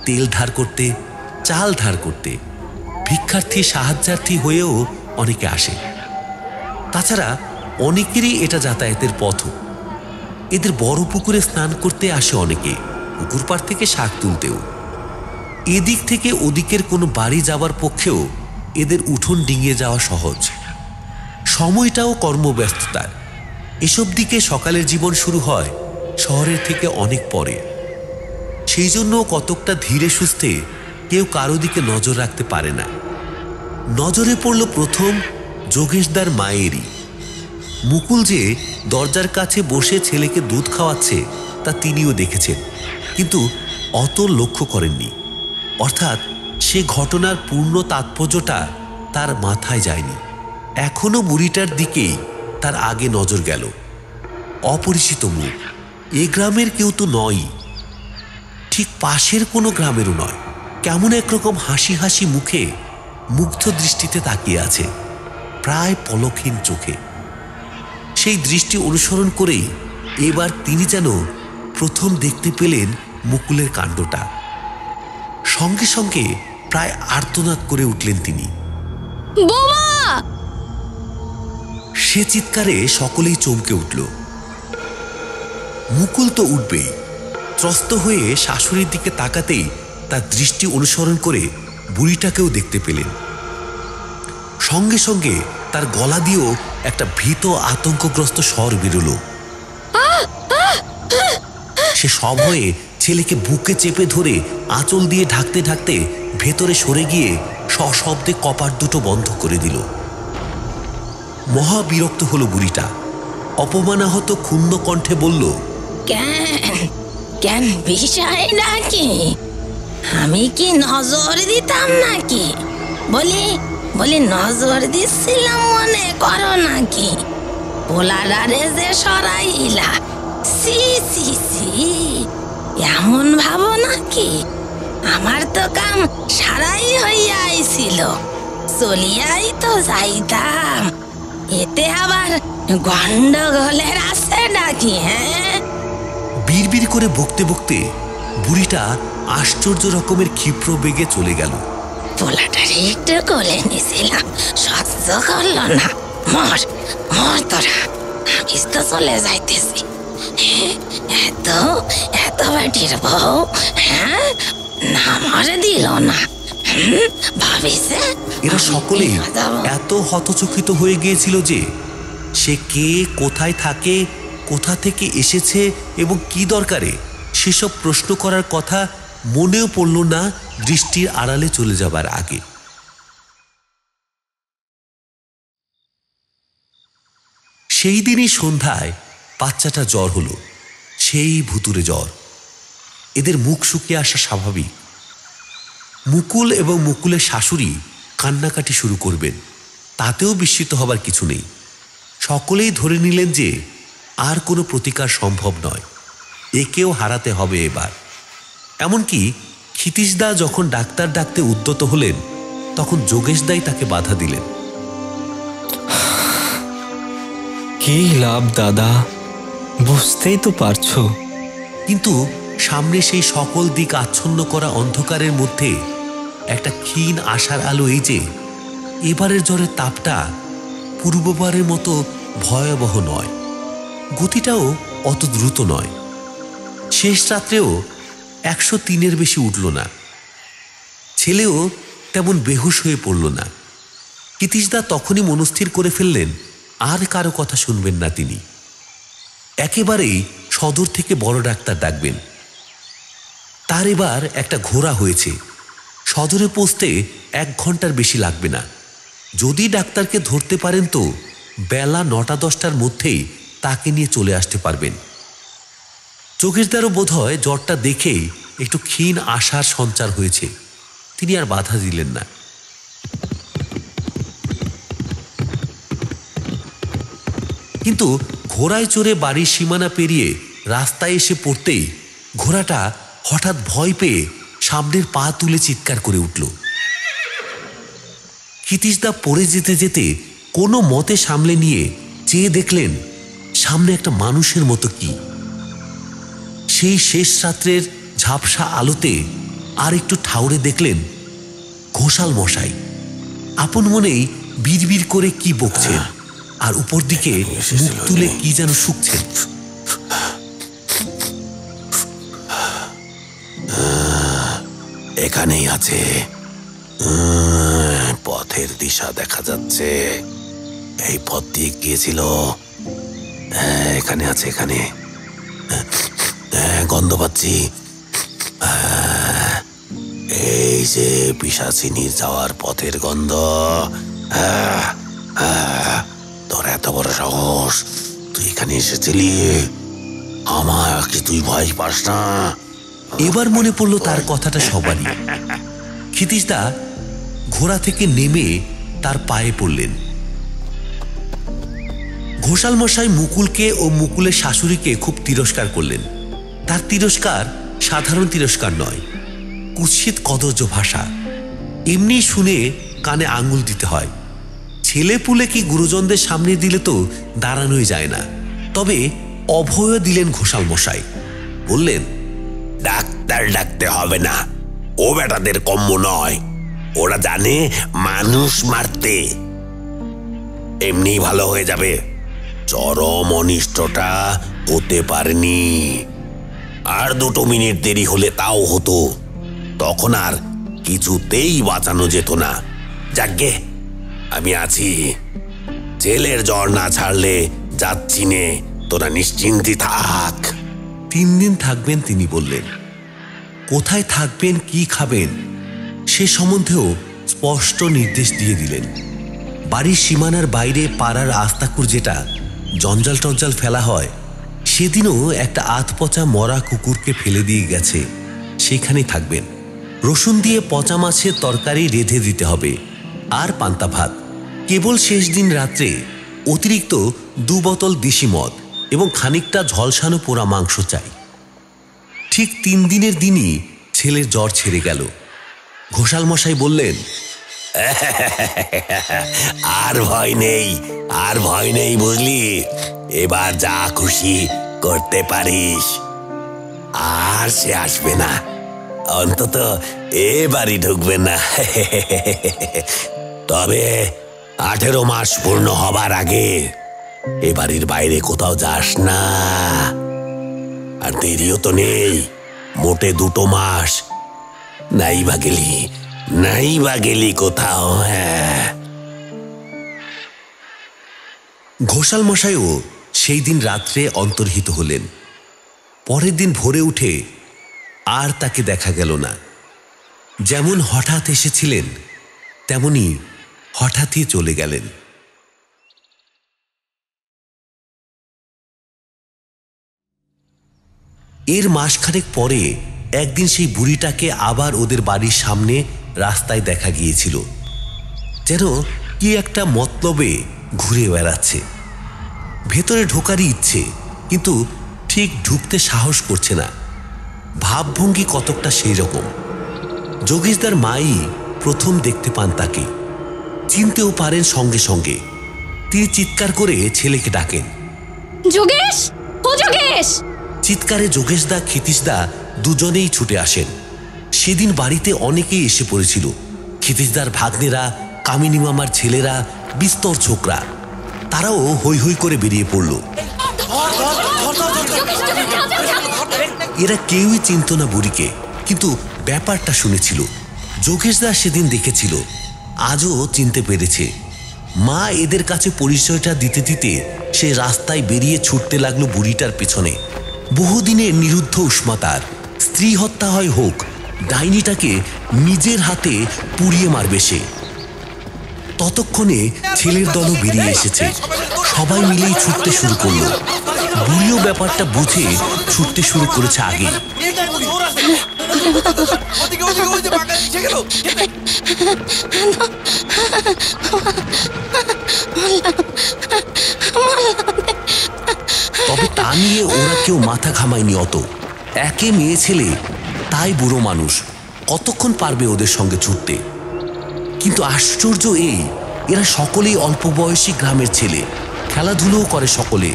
তেল ধার করতে, চাল ধার করতে। ভিক্ষার্থী সাহায্যার্থী হয়েও অনেকে আসে। তাছাড়া অনেকেরই এটা যাতায়াতের পথ। এদের বড় পুকুরে স্নান করতে আসে অনেকে, পুকুর পাড় থেকে শাক তুলতেও। এদিক থেকে ওদিকের কোনো বাড়ি যাবার পক্ষেও এদের উঠোন ডিঙিয়ে যাওয়া সহজ। সময়টাও কর্মব্যস্ততার। এসব দিকে সকালের জীবন শুরু হয় শহরের থেকে অনেক পরে। সেই জন্য কতকটা ধীরে সুস্থে কেউ কারো দিকে নজর রাখতে পারে না। নজরে পড়ল প্রথম যোগেশদার মায়েরই। মুকুল যে দরজার কাছে বসে ছেলেকে দুধ খাওয়াচ্ছে তা তিনিও দেখেছেন, কিন্তু অত লক্ষ্য করেননি। অর্থাৎ সে ঘটনার পূর্ণ তাৎপর্যটা তার মাথায় যায়নি। এখনো বুড়িটার দিকেই তার আগে নজর গেল। অপরিচিত মুখ, এ গ্রামের কেউ তো নয়, ঠিক পাশের কোনো গ্রামেরও নয়। কেমন একরকম হাসি হাসি মুখে মুগ্ধ দৃষ্টিতে তাকিয়ে আছে, প্রায় পলকহীন চোখে। সেই দৃষ্টি অনুসরণ করেই এবার তিনি যেন প্রথম দেখতে পেলেন মুকুলের কাণ্ডটা। সঙ্গে সঙ্গে প্রায় আর্তনাদ করে উঠলেন তিনি। বৌমা! সে চিৎকারে সকলেই চমকে উঠল। মুকুল তো উঠবেই। ত্রস্ত হয়ে শাশুড়ির দিকে তাকাতেই তার দৃষ্টি অনুসরণ করে বুড়িটাকেও দেখতে পেলেন। সঙ্গে সঙ্গে তার গলা দিয়েও একটা ভীত আতঙ্কগ্রস্ত স্বর বেরোল। সে সভয়ে ছেলেকে বুকে চেপে ধরে আঁচল দিয়ে ঢাকতে ঢাকতে ভেতরে সরে গিয়ে সশব্দে কপাট দুটো বন্ধ করে দিল। মহা বিরক্ত হলো বুড়িটা। অপমানাহত ক্ষুণ্ণ কণ্ঠে বলল, কেন বিষয় নাকি? আমি কি নজর দিতাম নাকি? বলি নজর দিচ্ছিলাম মনে করো নাকি? পোলাডারে যে সরাইলা, সি সি সি, এমন ভাবো নাকি? আমার তো কাম সারাই হইয়া আইছিল, চলিয়াই তো যাইতাম। এতে আবার গন্ডগোলের আছে নাকি? হ্যাঁ, বিড়বিড় করে বকতে বকতে বুড়িটা আশ্চর্য রকমের ক্ষিপ্র বেগে চলে গেল। পোলাটারে একটু কোলে নিয়েছিলাম, সহ্য করলো না। মর মর তোরা, আমি তো চলে যাইতেছি। এত বাটির বউ, হ্যাঁ, নামার দিল না। ভাবিছে এরা সকলেই এত হতচকিত হয়ে গিয়েছিল যে সে কে, কোথায় থাকে, কোথা থেকে এসেছে এবং কি দরকারে সেসব প্রশ্ন করার কথা মনেও পড়ল না দৃষ্টির আড়ালে চলে যাবার আগে। সেই দিনই সন্ধ্যায় বাচ্চাটা জ্বর হলো, সেই ভুতুরে জ্বর। এদের মুখ শুকিয়ে আসা স্বাভাবিক। মুকুল এবং মুকুলের শাশুড়ি কান্নাকাটি শুরু করবেন, তাতেও বিস্মিত হবার কিছু নেই। সকলেই ধরে নিলেন যে আর কোনো প্রতিকার সম্ভব নয়, একেও হারাতে হবে এবার। এমনকি ক্ষিতীশদা যখন ডাক্তার ডাকতে উদ্যত হলেন, তখন যোগেশদাই তাকে বাধা দিলেন। কি লাভ দাদা, বুঝতেই তো পারছো। কিন্তু সামনে সেই সকল দিক আচ্ছন্ন করা অন্ধকারের মধ্যে একটা ক্ষীণ আশার আলো এই যে এবারের জ্বরের তাপটা পূর্ববারের মতো ভয়াবহ নয়, গতিটাও অত দ্রুত নয়। শেষ রাত্রেও 103-এর বেশি উঠল না। ছেলেও তেমন বেহুশ হয়ে পড়ল না। ক্ষিতীশদা তখনই মনস্থির করে ফেললেন আর কারো কথা শুনবেন না তিনি। একেবারেই সদর থেকে বড় ডাক্তার ডাকবেন। তার এবার একটা ঘোড়া হয়েছে, সদরে পৌঁছতে 1 ঘন্টার বেশি লাগবে না। যদি ডাক্তারকে ধরতে পারেন তো বেলা 9টা-10টার মধ্যেই তাকে নিয়ে চলে আসতে পারবেন। যোগেশদারও বোধ হয় জ্বরটা দেখেই একটু ক্ষীণ আশার সঞ্চার হয়েছে, তিনি আর বাধা দিলেন না। কিন্তু ঘোড়ায় চড়ে বাড়ির সীমানা পেরিয়ে রাস্তায় এসে পড়তেই ঘোড়াটা হঠাৎ ভয় পেয়ে সামনের পা তুলে চিৎকার করে উঠল। ক্ষিতীশদা পড়ে যেতে যেতে কোনো মতে সামলে নিয়ে চেয়ে দেখলেন সামনে একটা মানুষের মতো কি। সেই শেষ রাত্রের ঝাপসা আলোতে আর একটু ঠাউরে দেখলেন ঘোষাল মশাই। আপন মনেই বিড়বিড় করে কি বকছেন। আর উপর দিকে মুখ তুলে কি যেন শুকছেন। এখানেই আছে, পথের দিশা দেখা যাচ্ছে। এই পথ দিয়ে গিয়েছিল। এখানে আছে, এখানে গন্ধ পাচ্ছি। এই যে পিশাচিনীর যাওয়ার পথের গন্ধ। তোর এত বড় সাহস, তুই এখানে এসেছিলি? আমার কি তুই ভয় পাস না? এবার মনে পড়ল তার কথাটা সবারই। ক্ষিতীশদা ঘোড়া থেকে নেমে তার পায়ে পড়লেন। ঘোষাল মশাই মুকুলকে ও মুকুলের শাশুড়িকে খুব তিরস্কার করলেন। তার তিরস্কার সাধারণ তিরস্কার নয়, কুৎসিত কদর্য ভাষা। এমনি শুনে কানে আঙুল দিতে হয়। ছেলে পুলে কি গুরুজনদের সামনে দিলে তো দাঁড়ানোই যায় না। তবে অভয় দিলেন ঘোষাল মশাই। বললেন, ডাক্তার ডাকতে হবে না, ও বেটাদের কম্য নয়। ওরা জানে মানুষ মারতে, এমনি ভালো হয়ে যাবে। চরম অনিষ্টটা হতে পারেনি। আর 2 মিনিট দেরি হলে তাও হতো, তখন আর কিছুতেই বাঁচানো যেত না। যাগ্গে, আমি আছি। ছেলের জ্বর না ছাড়লে যাচ্ছি নে, তোরা নিশ্চিন্তি থাক। 3 দিন থাকবেন তিনি বললেন। কোথায় থাকবেন, কি খাবেন, সে সম্বন্ধেও স্পষ্ট নির্দেশ দিয়ে দিলেন। বাড়ির সীমানার বাইরে পাড়ার আস্তাকুর যেটা জঞ্জাল টঞ্জাল ফেলা হয়, সেদিনও একটা আধপচা মরা কুকুরকে ফেলে দিয়ে গেছে, সেখানেই থাকবেন। রসুন দিয়ে পচা মাছের তরকারি রেঁধে দিতে হবে, আর পান্তা ভাত। কেবল শেষ দিন রাত্রে অতিরিক্ত 2 বোতল দেশি মদ এবং খানিকটা ঝলসানো পোড়া মাংস চাই। ঠিক 3 দিনের দিনই ছেলের জ্বর ছেড়ে গেল। ঘোষাল মশাই বললেন, আর ভয় নেই, আর ভয় নেই, বুঝলি? এবার যা খুশি করতে পারিস। আর সে আসবে না, অন্তত এ বাড়ি ঢুকবে না। তবে 18 মাস পূর্ণ হবার আগে এ বাড়ির বাইরে কোথাও যাস না। আর দেরিও তো নেই, মোটে 2 মাস। নাই বা গেলি কোথাও। ঘোষাল মশাইও সেই দিন রাত্রে অন্তর্হিত হলেন। পরের দিন ভোরে উঠে আর তাকে দেখা গেল না। যেমন হঠাৎ এসেছিলেন, তেমনি হঠাৎই চলে গেলেন। এর মাসখানেক পরে একদিন সেই বুড়িটাকে আবার ওদের বাড়ির সামনে রাস্তায় দেখা গিয়েছিল। যেন কি একটা মতলবে ঘুরে বেড়াচ্ছে। ভেতরে ঢোকারই ইচ্ছে, কিন্তু ঠিক ঢুকতে সাহস করছে না। ভাবভঙ্গি কতকটা সেই রকম। যোগেশদার মাই প্রথম দেখতে পান তাকে, চিনতেও পারেন সঙ্গে সঙ্গে। তিনি চিৎকার করে ছেলেকে ডাকেন, যোগেশ, ও যোগেশ! চিৎকারে যোগেশদা ক্ষিতীশদা দুজনেই ছুটে আসেন। সেদিন বাড়িতে অনেকেই এসে পড়েছিল। ক্ষিতীশদার ভাগ্নেরা, কামিনী মামার ছেলেরা, বিস্তর ছোকরা, তারাও হৈ হৈ করে বেরিয়ে পড়ল। এরা কেউই চিনত না বুড়িকে, কিন্তু ব্যাপারটা শুনেছিল। যোগেশদা সেদিন দেখেছিল, আজও চিনতে পেরেছে। মা এদের কাছে পরিচয়টা দিতে দিতে সে রাস্তায় বেরিয়ে ছুটতে লাগলো বুড়িটার পেছনে। বহুদিনের নিরুদ্ধ উষ্মাতার স্ত্রী হত্যা হয় হোক, ডাইনিটাকে নিজের হাতে পুড়িয়ে মারবে সে। ততক্ষণে ছেলের দলও বেরিয়ে এসেছে। সবাই মিলেই ছুটতে শুরু করলো। বুড়িও ব্যাপারটা বুঝে ছুটতে শুরু করেছে আগে। তবে তা নিয়ে ওরা কেউ মাথা ঘামায়নি অত। একে মেয়ে ছেলে, তাই বুড়ো মানুষ, কতক্ষণ পারবে ওদের সঙ্গে ছুটতে? কিন্তু আশ্চর্য এই, এরা সকলেই অল্প বয়সী গ্রামের ছেলে, খেলাধুলোও করে সকলে।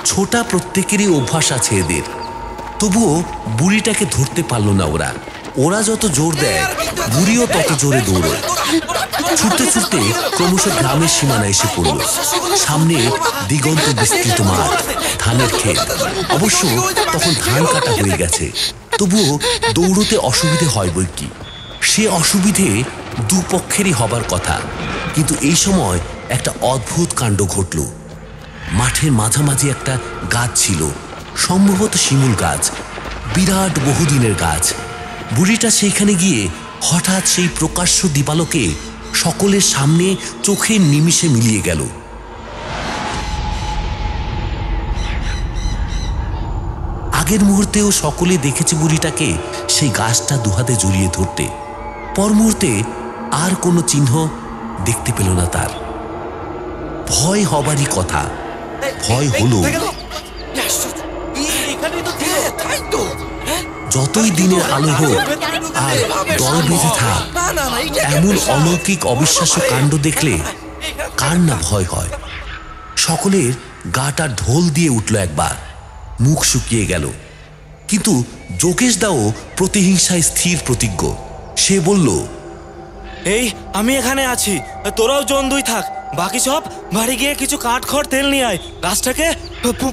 ছোটা প্রত্যেকেরই অভ্যাস আছে এদের। তবুও বুড়িটাকে ধরতে পারল না ওরা। ওরা যত জোর দেয়, বুড়িও তত জোরে দৌড়ে। ছুটতে ছুটতে ক্রমশ গ্রামের সীমানা এসে পড়ল। সামনে দিগন্ত বিস্তৃত মাঠ, ধানের ক্ষেত। অবশ্য তখন ধান কাটা হয়ে গেছে, তবুও দৌড়তে অসুবিধে হয় বই কি। সে অসুবিধে দুপক্ষেরই হবার কথা, কিন্তু এই সময় একটা অদ্ভুত কাণ্ড ঘটল। মাঠের মাঝামাঝি একটা গাছ ছিল, সম্ভবত শিমুল গাছ, বিরাট বহুদিনের গাছ। বুড়িটা সেইখানে গিয়ে হঠাৎ সেই প্রকাশ্য দীপালোকে সকলের সামনে চোখের নিমিষে মিলিয়ে গেল। আগের মুহূর্তেও সকলে দেখেছে বুড়িটাকে সেই গাছটা দুহাতে জড়িয়ে ধরতে। পর মুহূর্তে আর কোনো চিহ্ন দেখতে পেল না তার। ভয় হবারই কথা, ভয় হলো। যতই দিনের আলো হোক আর দল বেঁধে থাক, এমন অলৌকিক অবিশ্বাস্য কাণ্ড দেখলে কার না ভয় হয়। সকলের গাটা ঢোল দিয়ে উঠল একবার, মুখ শুকিয়ে গেল। কিন্তু যোগেশ দাও প্রতিহিংসায় স্থির প্রতিজ্ঞ। সে বলল, এই আমি এখানে আছি, তোরাও জন দুই থাক, বাকি সব বাড়ি গিয়ে কিছু কাঠ খড় তেল নিয়ে আয়, গাছটাকে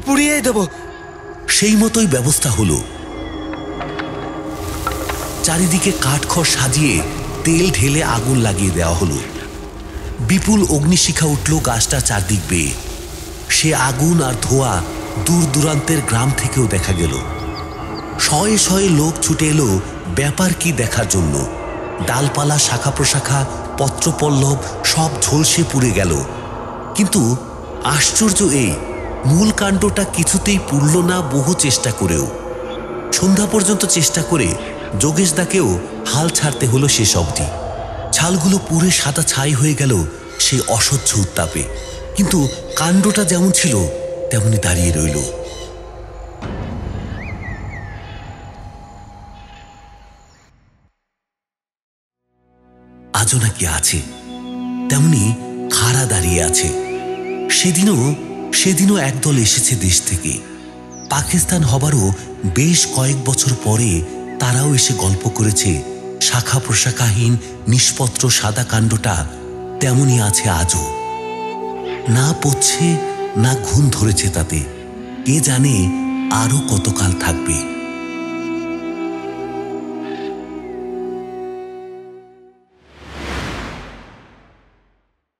পুড়িয়ে দেব। সেই মতোই ব্যবস্থা হলো। চারিদিকে কাঠখড় সাজিয়ে তেল ঢেলে আগুন লাগিয়ে দেওয়া হলো। বিপুল অগ্নিশিখা উঠল গাছটা চারদিক বেয়ে। সে আগুন আর ধোঁয়া দূর দূরান্তের গ্রাম থেকেও দেখা গেল। শয়ে শয়ে লোক ছুটে এলো ব্যাপার কি দেখার জন্য। ডালপালা, শাখা প্রশাখা, পত্রপল্লব সব ঝলসে পুড়ে গেল। কিন্তু আশ্চর্য এই, মূল কাণ্ডটা কিছুতেই পুড়ল না বহু চেষ্টা করেও। সন্ধ্যা পর্যন্ত চেষ্টা করে যোগেশদাকেও হাল ছাড়তে হলো শেষ অবধি। ছালগুলো পুড়ে সাদা ছাই হয়ে গেল সেই অসহ্য উত্তাপে, কিন্তু কাণ্ডটা যেমন ছিল তেমনি দাঁড়িয়ে রইল। আজও নাকি আছে, তেমনি খাড়া দাঁড়িয়ে আছে। সেদিনও একদল এসেছে দেশ থেকে। পাকিস্তান হবারও বেশ কয়েক বছর পরে তারাও এসে গল্প করেছে শাখা প্রশাখাহীন নিষ্পত্র সাদা কাণ্ডটা তেমনই আছে আজও। না পড়ছে না ঘুম ধরেছে তাতে, কে জানে আরো কতকাল থাকবে।